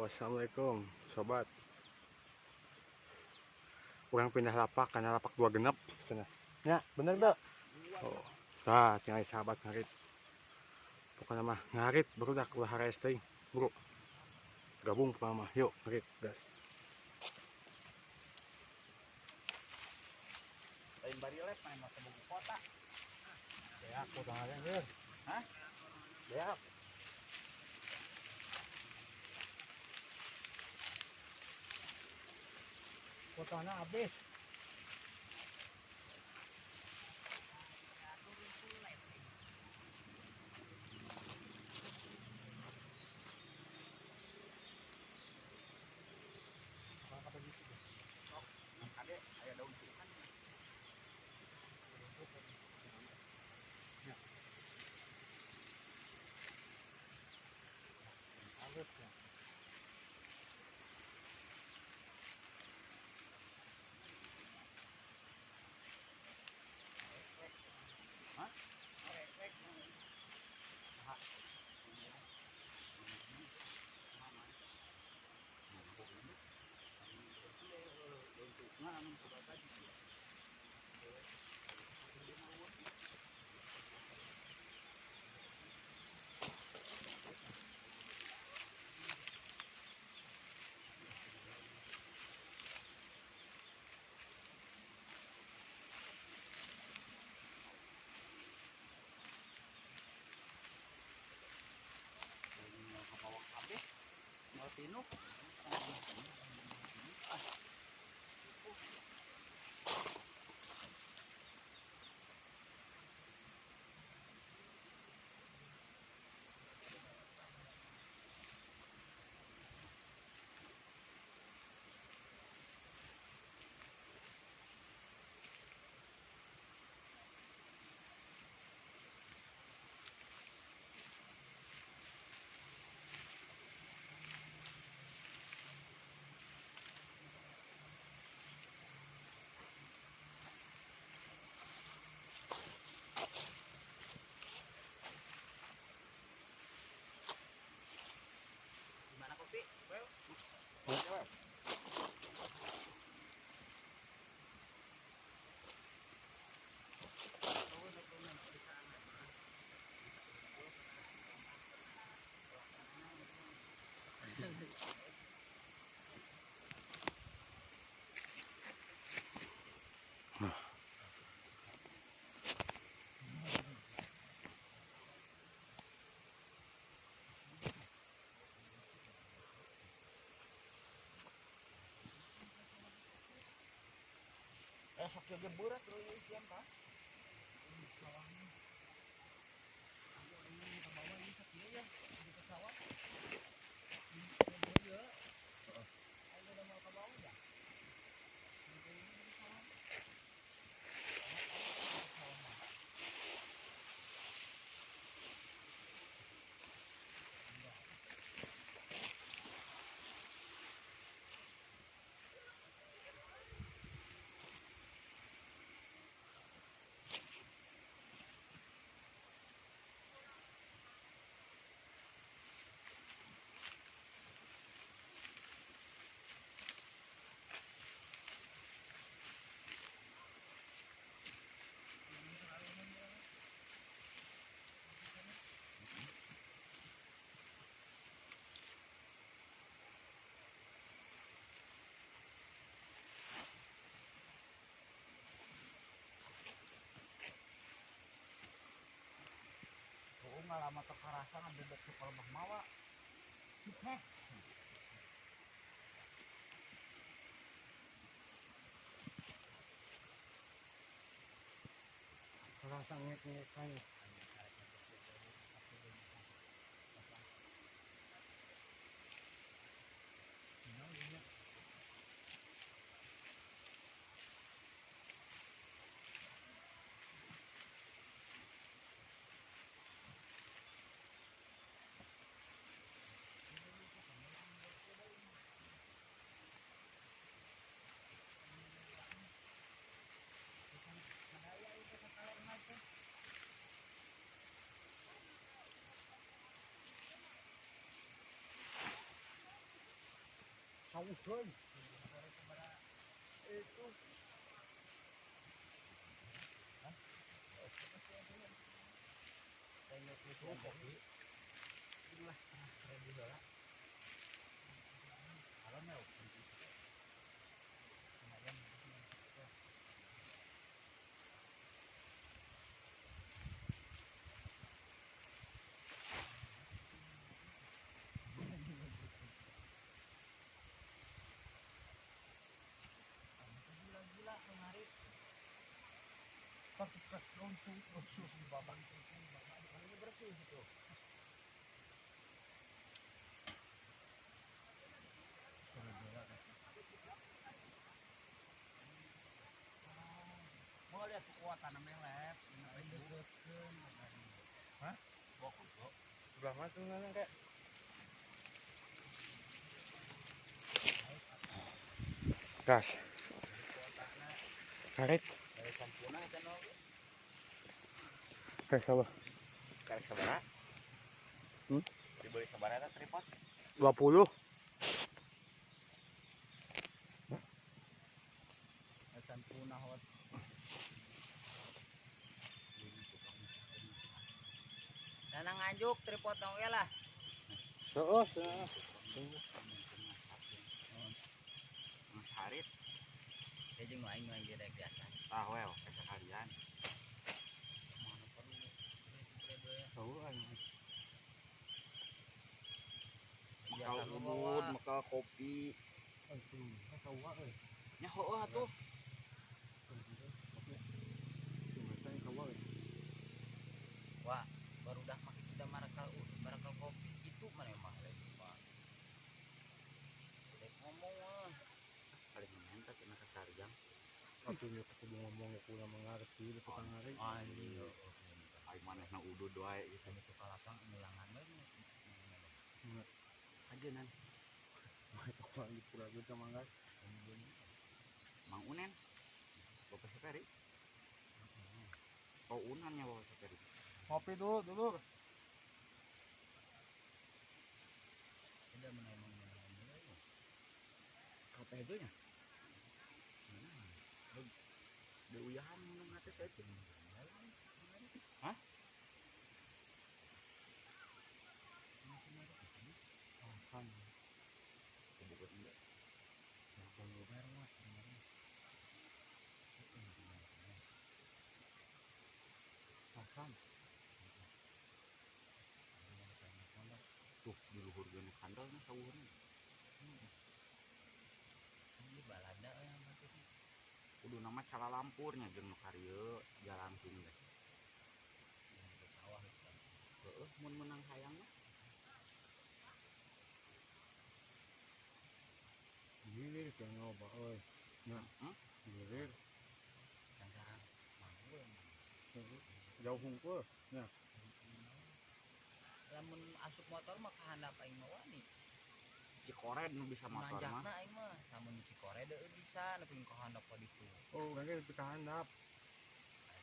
Assalamualaikum sobat. Kurang pindah lapak karena lapak dua genep sana. Ya, bener tuh. Oh. Nah, tinggal sahabat ngarit. Pokoknya mah ngarit barudak ulah hares teuing. Bro. Gabung pokoknya mah. Yuk, ngarit, gas. Lain barilet main mah buku kota. Ya, aku tangan anjir. Hah? Ya. Kotanya habis. Ade aya daun pisang. Habis ya. Hah? Tino. Gimana kopi? Well. Sok jaga berat lo ya siang Pak. Ngalamat kekerasan bebek ke Palembang Mawa. Rasa ngek-ngek kayu. sawuh euy. Itu. Hah? Kayak itu kopi. Itulah ready heula. Kalau mau lumayan. Gila-gila mengarit. Pas runtuh di babak ini bersih gitu. Mau lihat kekuatan melet, Hah? fokus kok. Sebelah mana tuh nana kayak? Gas. Karet. Dari sampuna kan lo. Kayak sawah. Karek sabaraha? Dibeli sabaraha eta tripod? 20. Sampuna hot. Nang nganjuk tripod oge lah. Seueuh. Mas Harit. Ya jeung nu aing ge daek biasa. Tah we sekalian. Mana perlu Seueuh anjing. biasa ngomong maka kopi. Anjing, sawah euy. Nya heueuh atuh. Wah, barudak mah kita marakal kopi itu mana emang lagi Pak. Udah ngomong mah. Paling menyentak kena kasarjang. Atuh dia pas ngomong aku mengerti di petang hari. Anjing. Ai manehna udud wae gitu. Itu kalapang ngilangan we. Ajenan. Aku lagi pura-pura sama enggak. Mang Unen. Bapak Seperi. Oh, Unannya Bapak Seperi. Ngopi dulu. Udah menemang kape itu nya. Deuyahan minum atas aja. Hah? Kan. Bukan enggak. Yang luber mas. Makan. Tuh di luhur geuning kandal mah sawuhna. Ini balada yang mati. Kudu nama cala lampurnya jeung nu kareu jalan tung deh. Sawah itu. Heeh, mun menang hayang mah. Gilir kan ngoba euy. Nah, gilir. Jangan mau Jauh hungkul. Nah, lamun asup motor mah kahandap aing mah wani. Cikored nu bisa motor mah. Nanjakna aing mah, lamun Cikored bisa neping kahandap ka ditu. oh kayaknya di kahandap.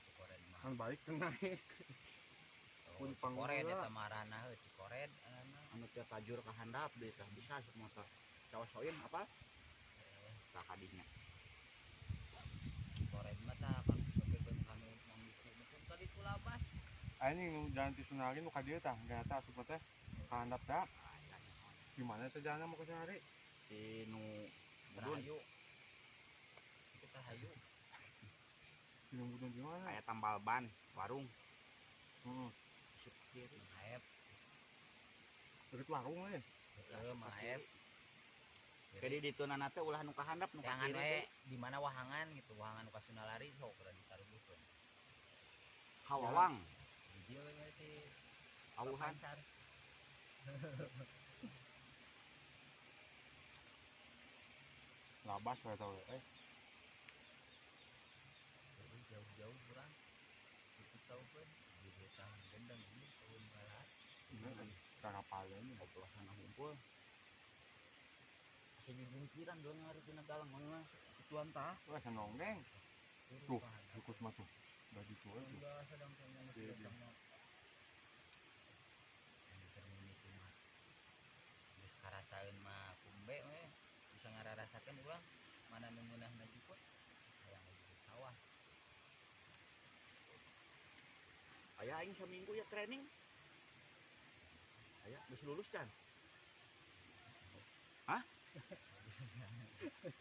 Cikored mah. Kan balik kan naik. Oh, Cikored eta marana heuh Cikored anu teh tajur kahandap deui tah bisa asup motor. Cawasoin apa? Tah kadinya. Cikored mah tah kan kebeun kanu mangisi mungkin tadi tulabas. Ini jalan ti Sunari nu ka dieu tah, ternyata asup teh kahandap teh. Gimana teh jalanna mau ke Sunari? Di nu Rahayu. Kita hayu. Gunung Budun di mana? Kayak tambal ban, warung. Heeh. Kiri, maep. Deket warung we. Heeh, maep. Jadi ditunana teh ulah nu kahandap nu ka kiri we di mana wahangan gitu, wahangan nu ka Sunalari sok udah ditaruhkeun. Hawawang. Di dieu we si Awuhan. Labas we tau Jauh-jauh kurang. Itu tahu pun di desa gendeng ini tahun barat. Karapalnya ini Oplosan ngumpul. Jadi bungkiran doang hari kena galang mana tuan tah. wah senonggeng. Tuh, cukup mah tuh. Bagi tuh itu. Sedang sedang karasaeun mah kumbe we bisa mana nu meunahna juput hayang di sawah. Aya aing seminggu ya training. Aya geus lulus can? Hah?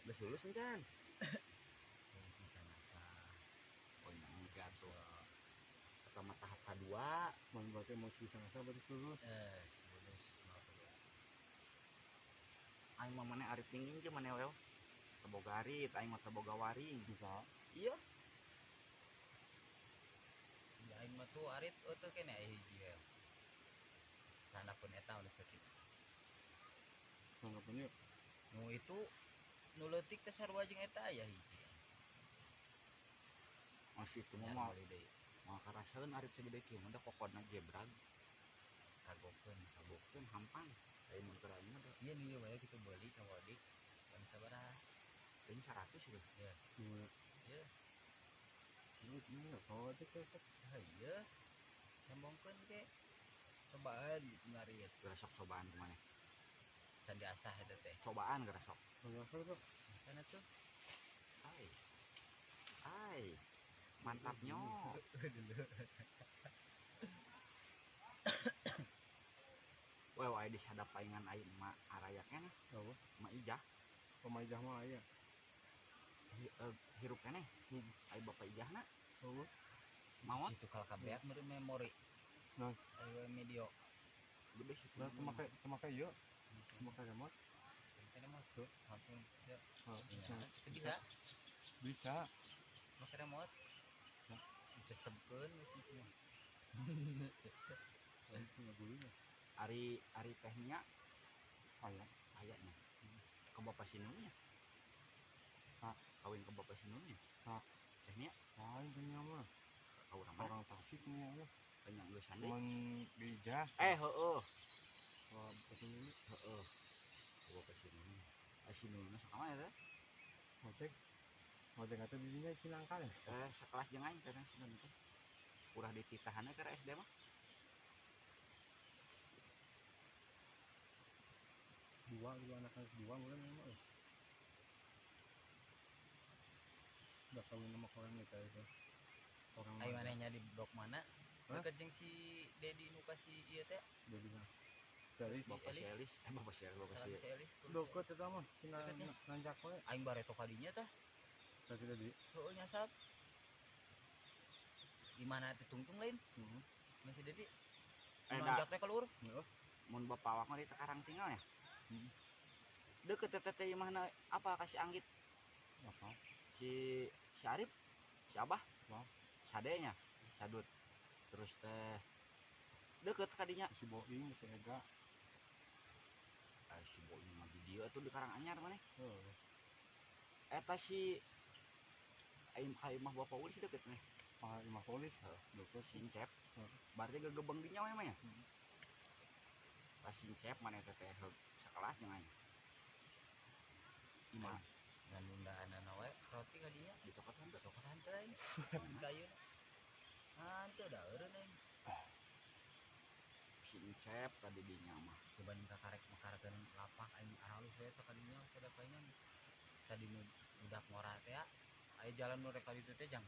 Geus lulus can? Oh nyang teh atuh. Pertama tahap kedua, Man berarti mau bisa ngasah berarti lulus. lulus. Aing mah maneh ari tinggi ge maneh wel. Teboga arit, aing mah teboga waring. Bisa. Iya. Ya aing mah tuh arit eueuh kene aya hiji wel. Sana pun eta udah sakit. Anggapannya Nu itu nu leutik teh sarua jeung eta aya hiji. Masih itu mah mah karasaeun arit segede kieu mah da kokodna jebrag. Kagokeun hampang. Aing mun keur aing mah ieu nih we kitu beuli ka wadik. Pan sabaraha? Teuing 100 lho. Ya. dua. Ieu. Ini enggak tahu aja kayak Ieu. Sambungkeun ge. Cobaan ngari ya. Gerak cobaan kemana? Can diasah eta teh. Cobaan gerak sok. enggak tahu. Kana tuh. Hai. Mantapnya. Wah, wae disadap paingan aing mah arayaknya nah. Apa? Ma ijah. Pemaijah mah aya. Hirup keneh. Ai bapak ijahna. Oh. Maot itu kalau kabeak meureun memori. Nah, Ayo video. Gede sih. nah temakai ieu. Temakai remote. Kene mah tuh, langsung ya. Oh, Bisa. Bisa. Make remote. Nah, dicecemkeun mesinnya. Itu enggak boleh. Ari tehnya Aya. ayahnya. Ke bapak sinunya. Hah, kawin ke bapak sinunya. Hah. Tehnya Lain punya mah. Orang Tasik punya ya. banyak geus hande. Cuman bijah. Heueuh. Oh, kesini. Heeh. Bapak sinunya. Sinuna sakama eta? Ngecek. Ngecek atuh bijinya cinangka ya. Sakelas jeung aing kana sinun teh. Urah dititahanna ke SD mah. Dua anak dua mulai memang. Udah kawin sama orang nih kayak itu. Orang Ai manehnya di blok mana? Hah? Deket jeung si Dedi nu kasih ieu teh. Jadi dari Bapak si Elis. Bapak si Elis. deket eta mah Deketnya. nanjak we. Aing bareto kadinya tah. Tadi tadi. Heueuh nyasap. Di mana teh tungtung lain? Heeh. Masih Dedi. Nanjak teh keluar. Heeh. Mun bapak awak mah di Tekarang tinggal ya. Heeh. Deket teh imahna apa kasih anggit Apa? si Arif, si Abah, Wah. sadenya, sadut. Terus teh deket kadinya. Si Boing, si Ega. Si Boing mah di dieu atuh di Karanganyar maneh. Heeh. Eta si aing ka imah bapak ulin deket nih. Imah polis. Deket Sincep. Heeh. Berarti gegebeng di nyawa mah ya. Heeh. Pas Sincep maneh teh sakelas jeung aing. Imah ngan undaanana we roti kadinya di cokot henteu aing. Kayu. Henteu da eureun aing. Sincep tadi di nyama. Dibanding ka karek makarkeun lapak aing halus we teh kadinya sada paingan. Tadi nu budak ngora teh aya jalan nu rek ka ditu teh jang.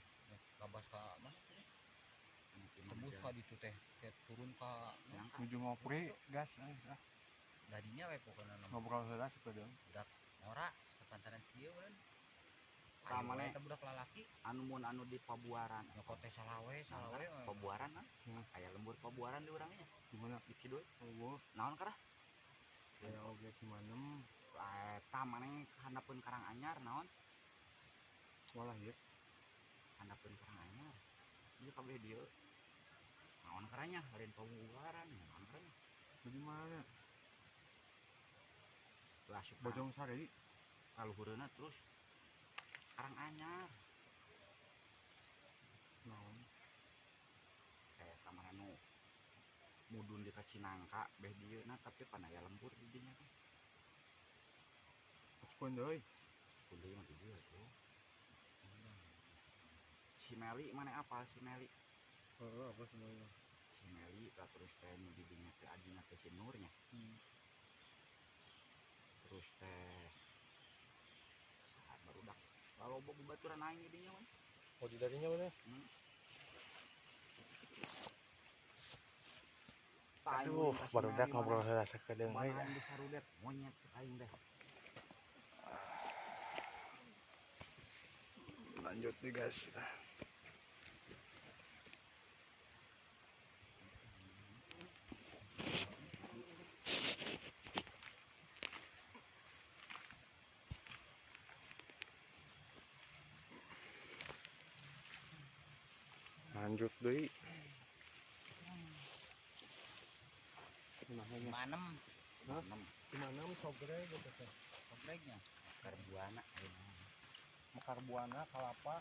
Kabas ka mana teh? Tembus ka ditu teh, turun ka Menuju ngopri gas dadinya we pokona nama. ngobrol heula sepeda. Budak ngora sepantaran sieu meureun. Kamane eta budak lalaki anu mun anu di Pabuaran. Nyokot teh salawe. Pabuaran kan? Aya lembur Pabuaran di urang nya. Di mana? Di Cidoy. Oh, Naon karah? aya oge Cimanem. Eta maneh handapeun Karanganyar naon? Walah ieu. Handapeun Karanganyar. Ieu kabeh dieu. Naon karanya? Lain Pabuaran, naon karanya? Di mana? Lasuk Bojong Sari. kaluhureuna terus Karanganyar. Naon? Eta mah nu mudun di Cinangka beh dieu na tapi pan aya lembur di dinya teh. Cepun deui. Kudu mah di dieu tuh. Si Meli mana apal si Meli? Heeh, apa semuanya? Si Meli terus teh nu di dinya teh adina teh si Nurnya. Terus teh saat baru Robok baturan aing jadinya mah. Oh di darinya mana? Aduh, barudak ngobrol rasa kedeng Mana euy. aing di sarudet monyet aing deh. Lanjut nih guys. Lanjut deui. Manem. Hah? Manem. Gimana sobrek gitu teh. Kompleknya. Karbuana. Mekar buana kalapa.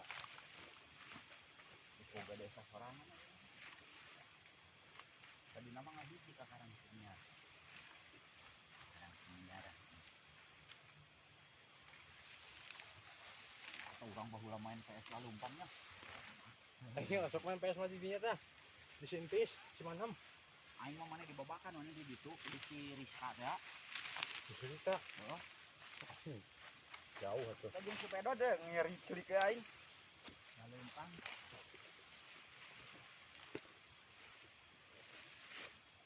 Boga desa sorangan. Tadi nama ngahiji ka Karang Senyar. Karang Senyar. Atau orang bahula main PS lalu umpamnya. Ayo sok main PS mah di dinya tah. Di Sintis, Cimanam. Aing mah mana dibabakan mana di ditu di si Rizka ya. Di cerita. Heeh. Jauh atuh. Kita jeung sepeda deh ngeri celik ke aing. Lalu umpang.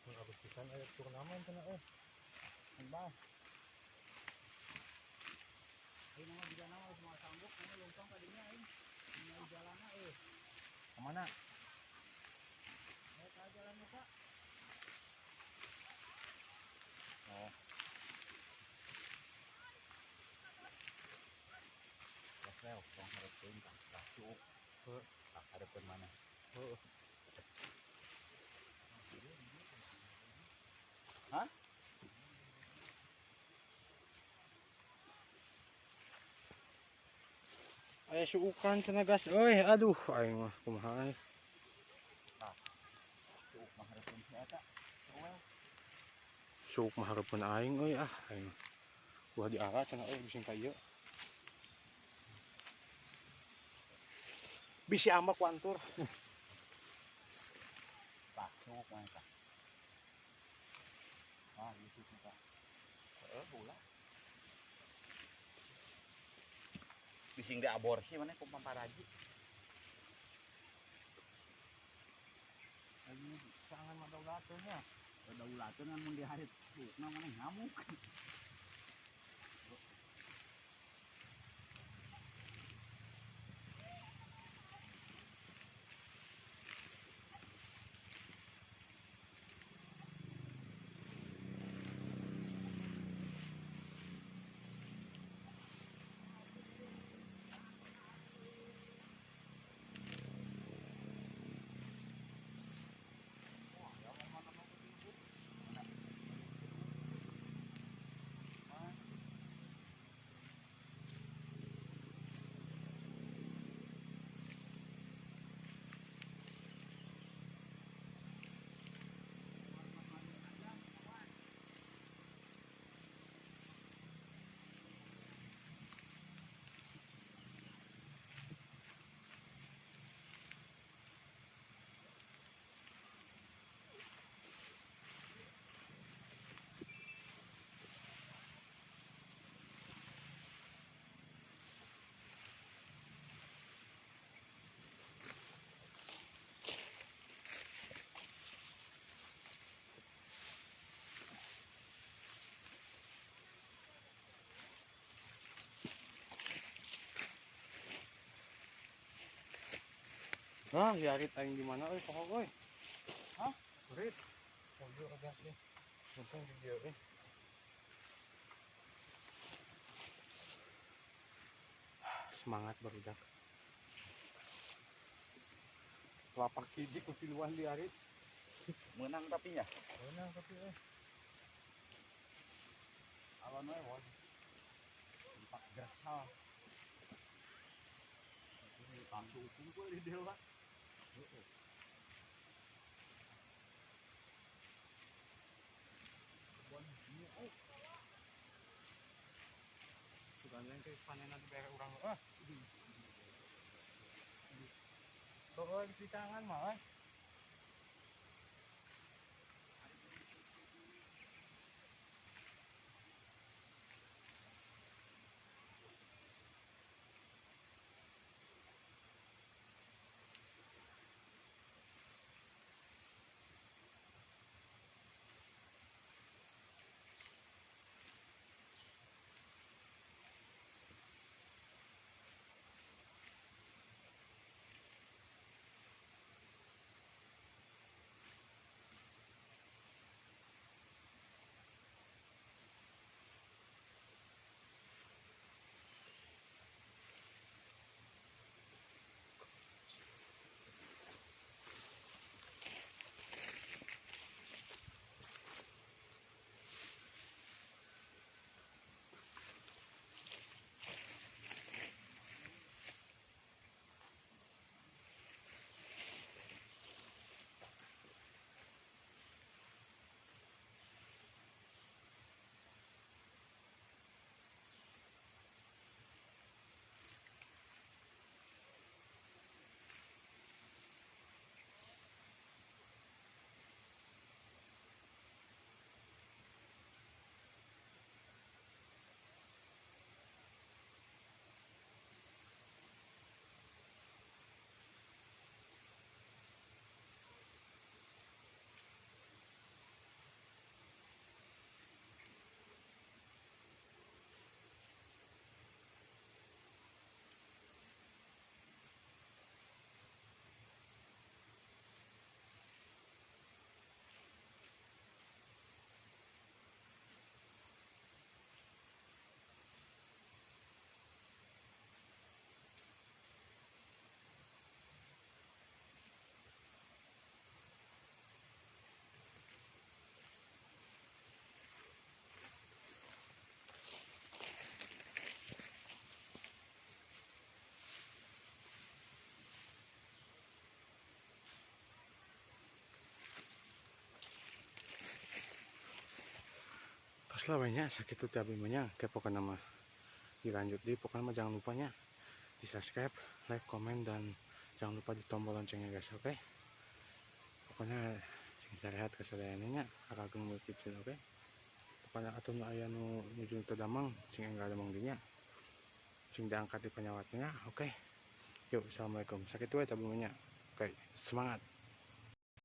Habis pisan aya turnamen cenah euy. Bang. Aing mah juga nama semua sanggup mana lumpang tadinya aing. Tinggal jalanna Kemana? Mau ke jalan muka. Oh. Level, tong hareupeun tak cukup. Heuh. Tak hareupeun mana. Heuh. Hah? Aya suukan cenah gas euy. Aduh, aing mah kumaha. Cukup mah hareupeun si eta. Well, Suuk mah hareupeun aing euy ah. Aing ulah diarah cenah euy bising ka ieu. Bisi ama kuantur. tak cukup mah eta. Ah, itu kita. Bola. Bising di aborsi mana ku pamparaji. Lagi sangan mah daulateunnya. Daulateun mun di hari na mana ngamuk. Ah, yarit aing di mana euy pohon euy. Hah? Rit. Mobil gas nih. Untung di dieu euy. Semangat barudak. Lapak hiji ku piluan di arit. Menang tapi ya. Beunang tapi euy. Alon we won. Empat grasal. Tantu kumpul di dewa. Sudah yang ke panenan di bere urang ah. Tuh di tangan mah euy. selawanya sakit tuh tapi banyak kayak pokoknya mah dilanjut di pokoknya mah jangan lupanya di subscribe, like, komen, dan jangan lupa di tombol loncengnya guys. Oke, pokoknya cing rehat kesadarannya akageng mulai kecil. Oke, pokoknya atau nu aya nu nuju teu damang cing enggak damang dinya cing diangkat di penyawatnya. Oke, yuk assalamualaikum sakit wae tabungannya. Oke, semangat.